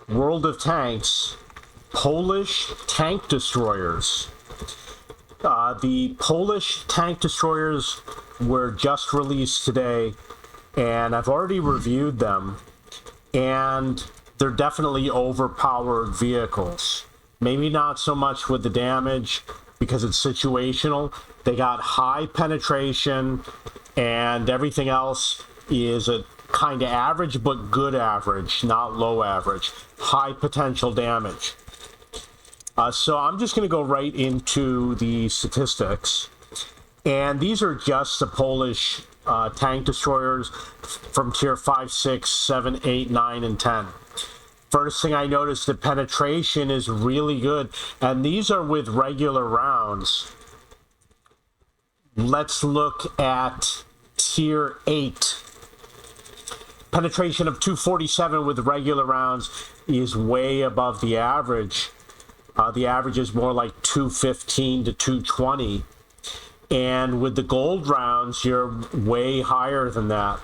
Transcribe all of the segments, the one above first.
World of Tanks, Polish tank destroyers. The Polish tank destroyers were just released today, and I've already reviewed them, and they're definitely overpowered vehicles. Maybe not so much with the damage because it's situational. They got high penetration, and everything else is a kind of average, but good average, not low average. High potential damage. So I'm just going to go right into the statistics. And these are just the Polish tank destroyers from tier 5, 6, 7, 8, 9, and 10. First thing I noticed, the penetration is really good. And these are with regular rounds. Let's look at tier 8. Penetration of 247 with regular rounds is way above the average. The average is more like 215 to 220. And with the gold rounds, you're way higher than that.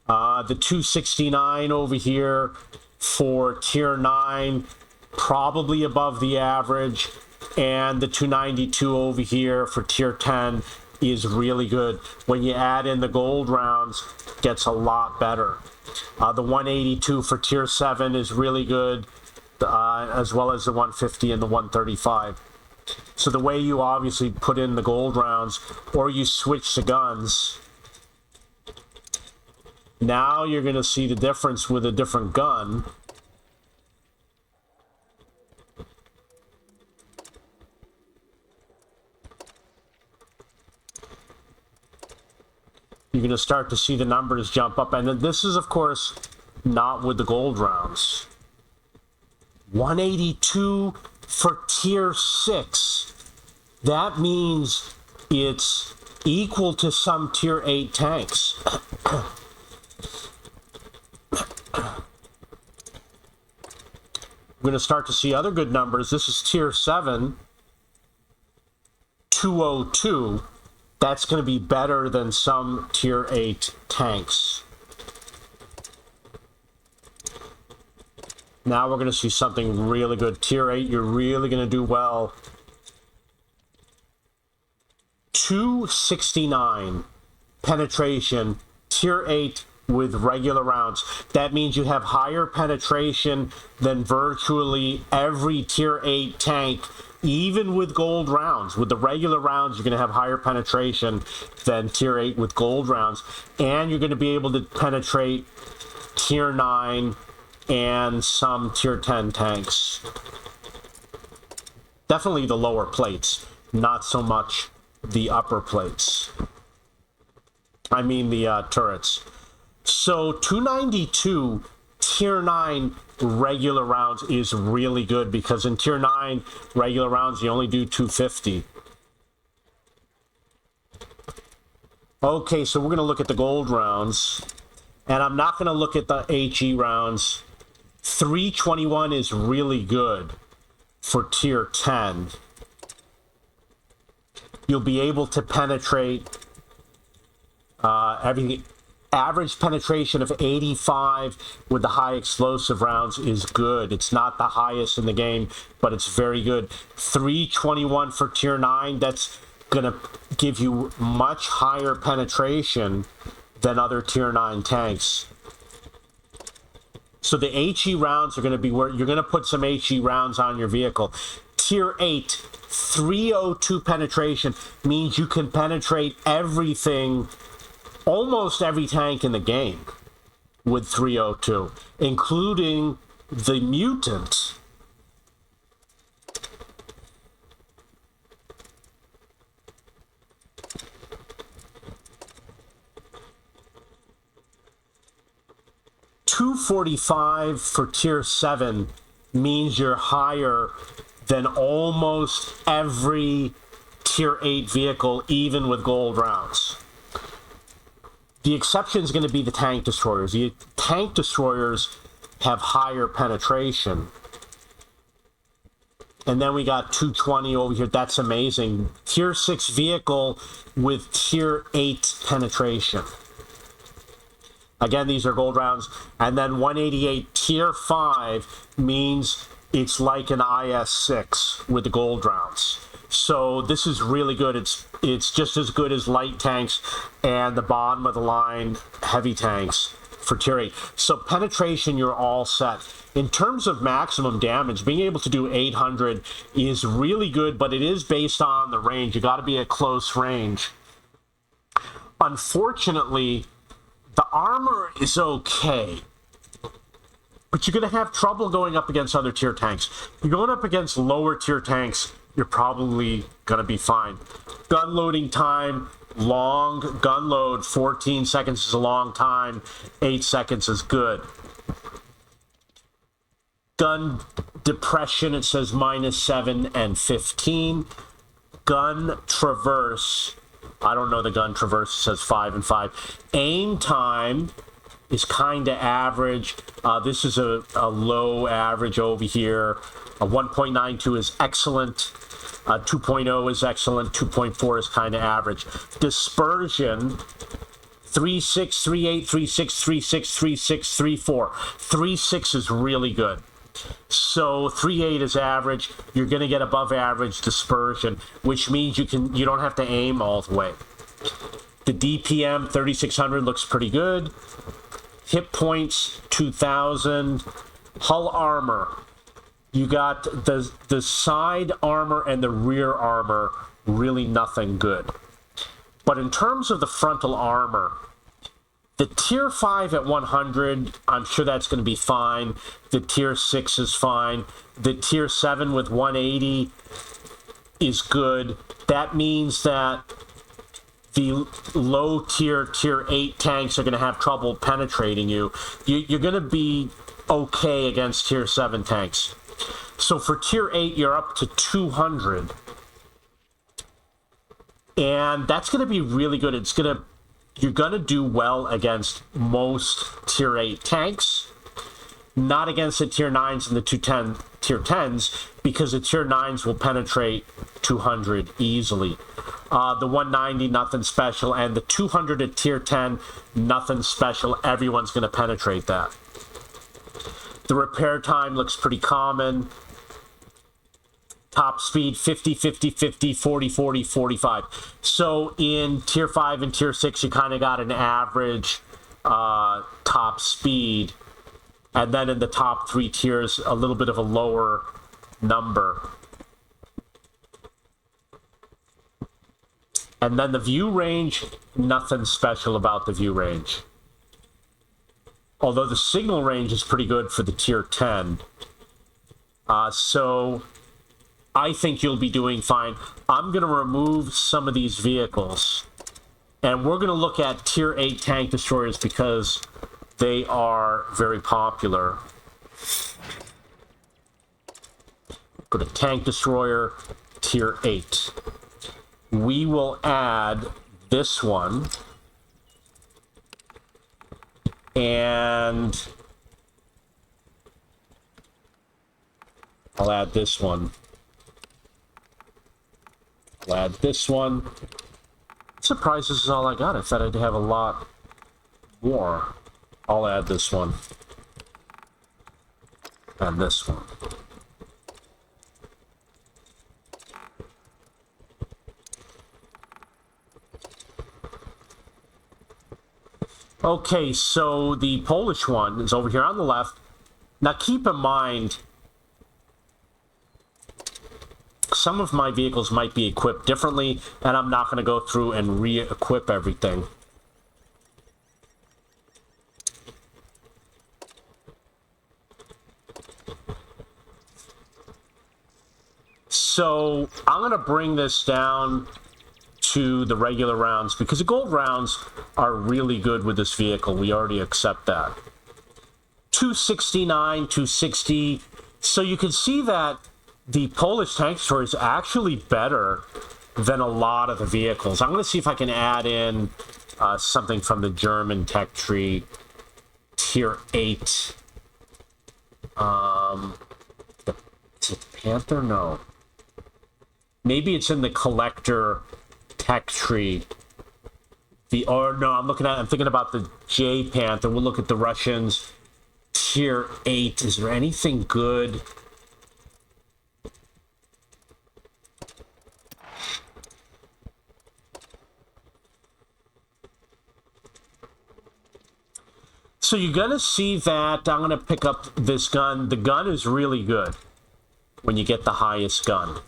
The 269 over here for tier 9, probably above the average. And the 292 over here for tier 10 is really good. When you add in the gold rounds, it gets a lot better. The 182 for tier 7 is really good, as well as the 150 and the 135. So the way you obviously put in the gold rounds, or you switch the guns, now you're going to see the difference with a different gun. You're going to start to see the numbers jump up. And this is, of course, not with the gold rounds. 182 for tier 6. That means it's equal to some tier 8 tanks. We're going to start to see other good numbers. This is tier 7, 202. That's going to be better than some tier 8 tanks. Now we're going to see something really good. Tier 8, you're really going to do well. 269 penetration, tier 8 with regular rounds. That means you have higher penetration than virtually every tier 8 tank, even with gold rounds. With the regular rounds, you're going to have higher penetration than tier 8 with gold rounds. And you're going to be able to penetrate tier 9 and some tier 10 tanks. Definitely the lower plates, not so much the upper plates. I mean the turrets. So 292 tier 9 regular rounds is really good, because in tier 9 regular rounds you only do 250. Okay, so we're going to look at the gold rounds, and I'm not going to look at the HE rounds. 321 is really good for tier 10. You'll be able to penetrate everything. Average penetration of 85 with the high explosive rounds is good. It's not the highest in the game, but it's very good. 321 for tier 9, that's going to give you much higher penetration than other tier 9 tanks. So the HE rounds are going to be where you're going to put some HE rounds on your vehicle. Tier 8, 302 penetration means you can penetrate everything, almost every tank in the game with 302, including the mutant. $245 for tier 7 means you're higher than almost every tier 8 vehicle, even with gold rounds. The exception is going to be the tank destroyers. The tank destroyers have higher penetration. And then we got 220 over here. That's amazing. Tier 6 vehicle with tier 8 penetration. Again, these are gold rounds. And then 188 tier 5 means it's like an IS-6 with the gold rounds. So this is really good. It's just as good as light tanks and the bottom of the line heavy tanks for tier 8. So penetration, you're all set. In terms of maximum damage, being able to do 800 is really good, but it is based on the range. You got to be at close range. Unfortunately, the armor is okay, but you're going to have trouble going up against other tier tanks. You're going up against lower tier tanks, you're probably going to be fine. Gun loading time, long. Gun load, 14 seconds is a long time. 8 seconds is good. Gun depression, it says -7 and 15. Gun traverse, I don't know the gun traverse, it says 5 and 5. Aim time is kind of average. This is a low average over here. A 1.92 is excellent. 2.0 is excellent. 2.4 is kind of average. Dispersion, 3.6, 3.8, 3.6, 3.6, 3.6, 3.4. 3.6 is really good. So 3.8 is average. You're going to get above average dispersion, which means you don't have to aim all the way. The DPM 3600 looks pretty good. Hit points 2000. Hull armor. You got the side armor and the rear armor, really nothing good. But in terms of the frontal armor, the tier 5 at 100, I'm sure that's going to be fine. The tier 6 is fine. The tier 7 with 180 is good. That means that the low tier 8 tanks are going to have trouble penetrating you. You're going to be okay against tier 7 tanks. So for tier 8, you're up to 200. And that's going to be really good. You're going to do well against most tier 8 tanks, not against the tier 9s and the tier 10s, because the tier 9s will penetrate 200 easily. The 190, nothing special, and the 200 at tier 10, nothing special. Everyone's going to penetrate that. The repair time looks pretty common. Top speed, 50, 50, 50, 40, 40, 45. So in tier 5 and tier 6, you kind of got an average top speed. And then in the top 3 tiers, a little bit of a lower number. And then the view range, nothing special about the view range. Although the signal range is pretty good for the tier 10. So I think you'll be doing fine. I'm going to remove some of these vehicles. And we're going to look at tier 8 tank destroyers because they are very popular. Go to tank destroyer, tier 8. We will add this one. And I'll add this one. I'll add this one. I'm surprised this is all I got. I thought I'd have a lot more. I'll add this one. And this one. Okay, so the Polish one is over here on the left. Now keep in mind, some of my vehicles might be equipped differently, and I'm not going to go through and re-equip everything. So I'm going to bring this down to the regular rounds because the gold rounds are really good with this vehicle. We already accept that. 269, 260. So you can see that the Polish tank destroyer is actually better than a lot of the vehicles. I'm going to see if I can add in something from the German tech tree, tier 8. Is it Panther? No. Maybe it's in the collector tech tree. I'm thinking about the J Panther. We'll look at the Russians. Tier 8. Is there anything good? So you're going to see that I'm going to pick up this gun. The gun is really good when you get the highest gun.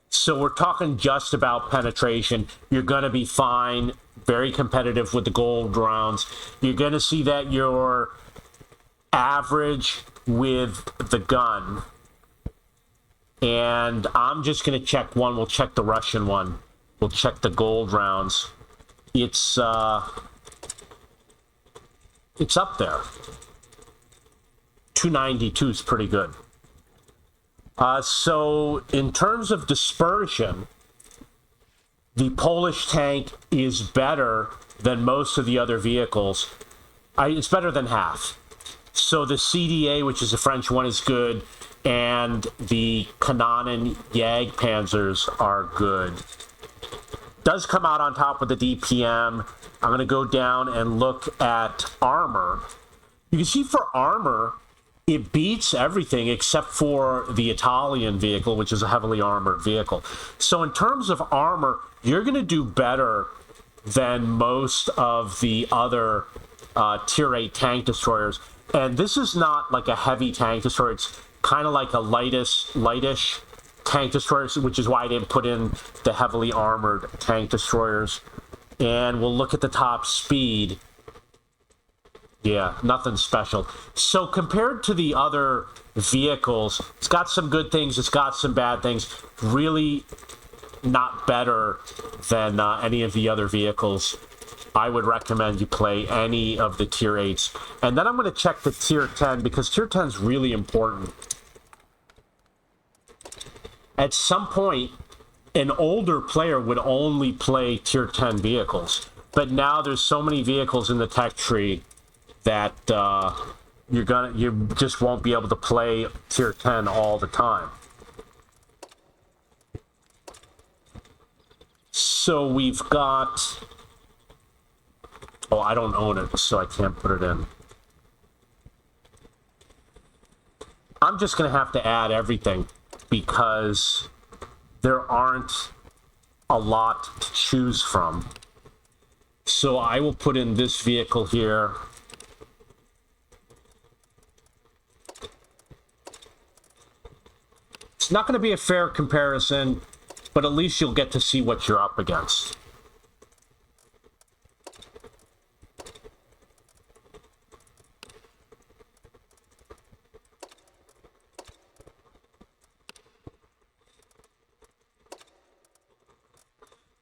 So we're talking just about penetration. You're going to be fine. Very competitive with the gold rounds. You're going to see that your average with the gun. And I'm just going to check one. We'll check the Russian one. We'll check the gold rounds. It's up there. 292 is pretty good. So in terms of dispersion, the Polish tank is better than most of the other vehicles. It's better than half. So the CDA, which is the French one, is good, and the Kananen Jagdpanzers are good. Does come out on top with the DPM. I'm going to go down and look at armor. You can see for armor, it beats everything except for the Italian vehicle, which is a heavily armored vehicle. So in terms of armor, you're going to do better than most of the other Tier 8 tank destroyers. And this is not like a heavy tank destroyer. It's kind of like a lightish tank destroyer, which is why I didn't put in the heavily armored tank destroyers. And we'll look at the top speed. Yeah, nothing special. So compared to the other vehicles, it's got some good things, it's got some bad things. Really not better than any of the other vehicles. I would recommend you play any of the Tier 8s. And then I'm going to check the Tier 10, because Tier 10 is really important. At some point, an older player would only play Tier 10 vehicles. But now there's so many vehicles in the tech tree that you just won't be able to play Tier 10 all the time. So we've got... Oh, I don't own it, so I can't put it in. I'm just going to have to add everything, because there aren't a lot to choose from. So I will put in this vehicle here. It's not going to be a fair comparison, but at least you'll get to see what you're up against.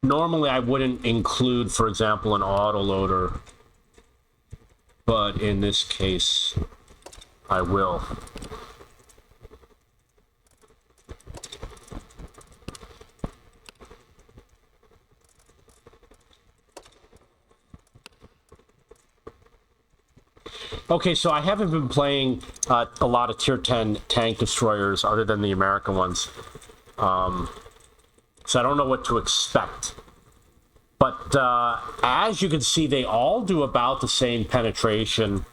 Normally, I wouldn't include, for example, an autoloader, but in this case, I will. Okay, so I haven't been playing a lot of Tier 10 tank destroyers other than the American ones. So I don't know what to expect. But as you can see, they all do about the same penetration.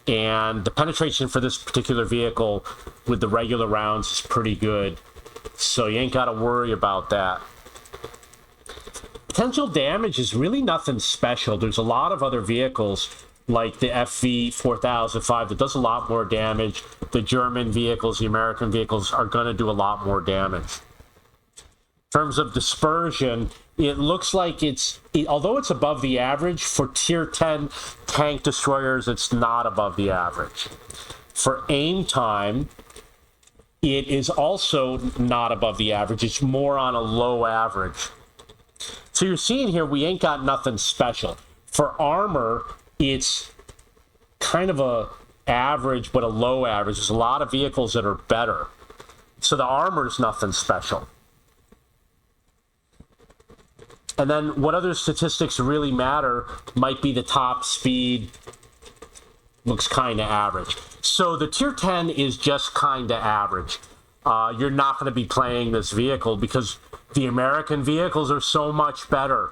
And the penetration for this particular vehicle with the regular rounds is pretty good. So you ain't got to worry about that. Potential damage is really nothing special. There's a lot of other vehicles like the FV 4005 that does a lot more damage. The German vehicles, the American vehicles are going to do a lot more damage. In terms of dispersion, it looks like although it's above the average, for Tier 10 tank destroyers, it's not above the average. For aim time, it is also not above the average. It's more on a low average. So you're seeing here, we ain't got nothing special. For armor, it's kind of a average, but a low average. There's a lot of vehicles that are better. So the armor is nothing special. And then what other statistics really matter might be the top speed. Looks kind of average. So the Tier 10 is just kind of average. You're not going to be playing this vehicle because the American vehicles are so much better.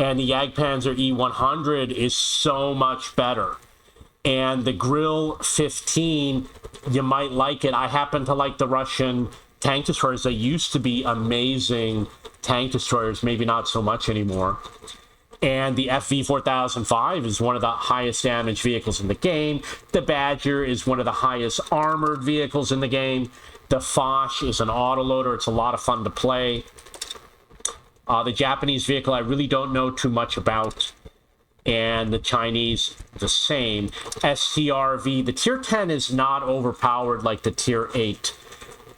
and the Jagdpanzer E100 is so much better. And the Grill 15, you might like it. I happen to like the Russian tank destroyers. They used to be amazing tank destroyers, maybe not so much anymore. And the FV4005 is one of the highest damage vehicles in the game. The Badger is one of the highest armored vehicles in the game. The Foch is an autoloader. It's a lot of fun to play. The Japanese vehicle I really don't know too much about. And the Chinese, the same. STRV, the Tier 10 is not overpowered like the Tier 8.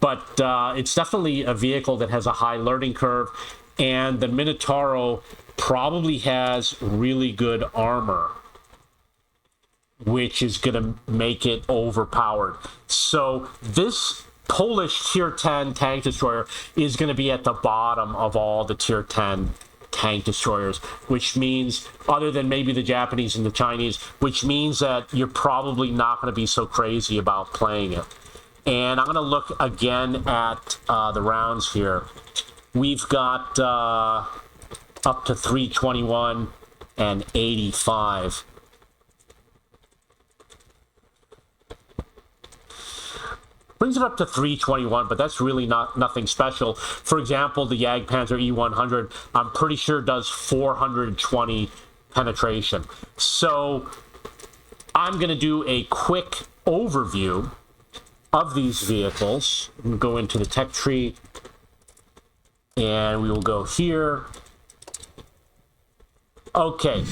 But it's definitely a vehicle that has a high learning curve. And the Minotauro probably has really good armor, which is going to make it overpowered. So this Polish Tier 10 tank destroyer is going to be at the bottom of all the Tier 10 tank destroyers, which means, other than maybe the Japanese and the Chinese, which means that you're probably not going to be so crazy about playing it. And I'm going to look again at the rounds here. We've got up to 321 and 85. Brings it up to 321, but that's really nothing special. For example, the Jagdpanzer E100, I'm pretty sure does 420 penetration. So I'm going to do a quick overview of these vehicles. We'll go into the tech tree, and we will go here. Okay.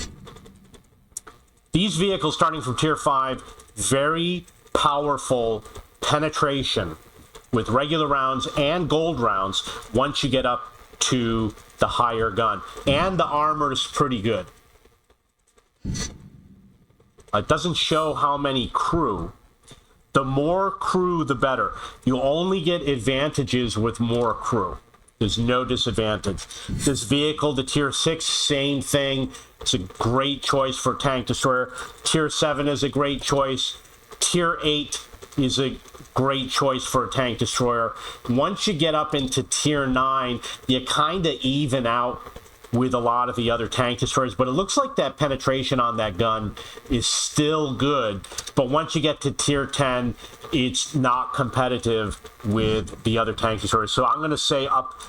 These vehicles, starting from Tier 5, very powerful penetration with regular rounds and gold rounds once you get up to the higher gun. And the armor is pretty good. It doesn't show how many crew. The more crew, the better. You only get advantages with more crew. There's no disadvantage. This vehicle, the Tier 6, same thing. It's a great choice for tank destroyer. Tier 7 is a great choice. Tier 8 is a great choice for a tank destroyer. Once you get up into Tier 9, you kind of even out with a lot of the other tank destroyers, but it looks like that penetration on that gun is still good. But once you get to Tier 10, it's not competitive with the other tank destroyers. So I'm going to say up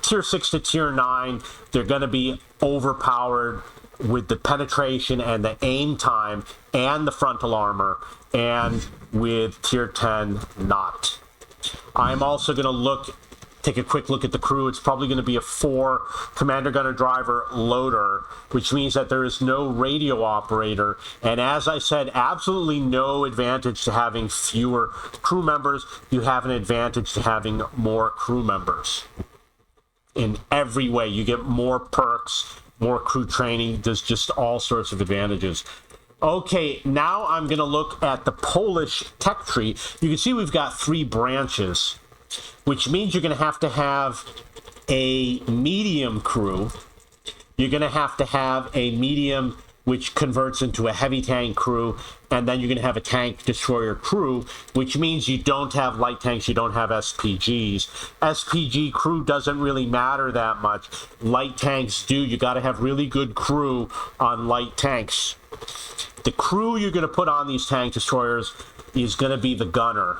Tier 6 to Tier 9, they're going to be overpowered with the penetration and the aim time and the frontal armor, and with Tier 10 not. I'm also going to take a quick look at the crew. It's probably going to be a 4 commander, gunner, driver, loader, which means that there is no radio operator. And as I said, absolutely no advantage to having fewer crew members. You have an advantage to having more crew members. In every way, you get more perks, more crew training. There's just all sorts of advantages. Okay, now I'm going to look at the Polish tech tree. You can see we've got 3 branches, which means you're going to have a medium crew. You're going to have a medium, which converts into a heavy tank crew, and then you're going to have a tank destroyer crew, which means you don't have light tanks, you don't have SPGs. SPG crew doesn't really matter that much. Light tanks do. You got to have really good crew on light tanks. The crew you're going to put on these tank destroyers is going to be the gunner.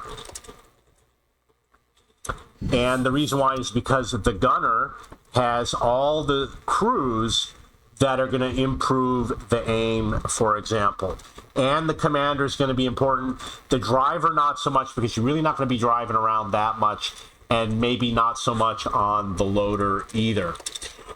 And the reason why is because the gunner has all the crews that are going to improve the aim, for example. And the commander is going to be important. The driver, not so much, because you're really not going to be driving around that much, and maybe not so much on the loader either.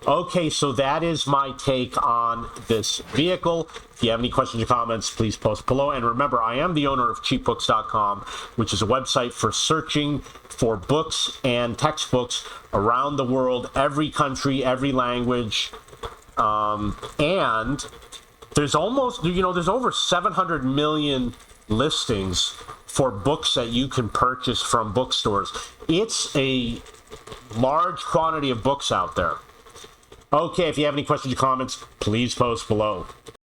Okay, so that is my take on this vehicle. If you have any questions or comments, please post below. And remember, I am the owner of cheapbooks.com, which is a website for searching for books and textbooks around the world, every country, every language. And there's there's over 700 million listings for books that you can purchase from bookstores. It's a large quantity of books out there. Okay, if you have any questions or comments, please post below.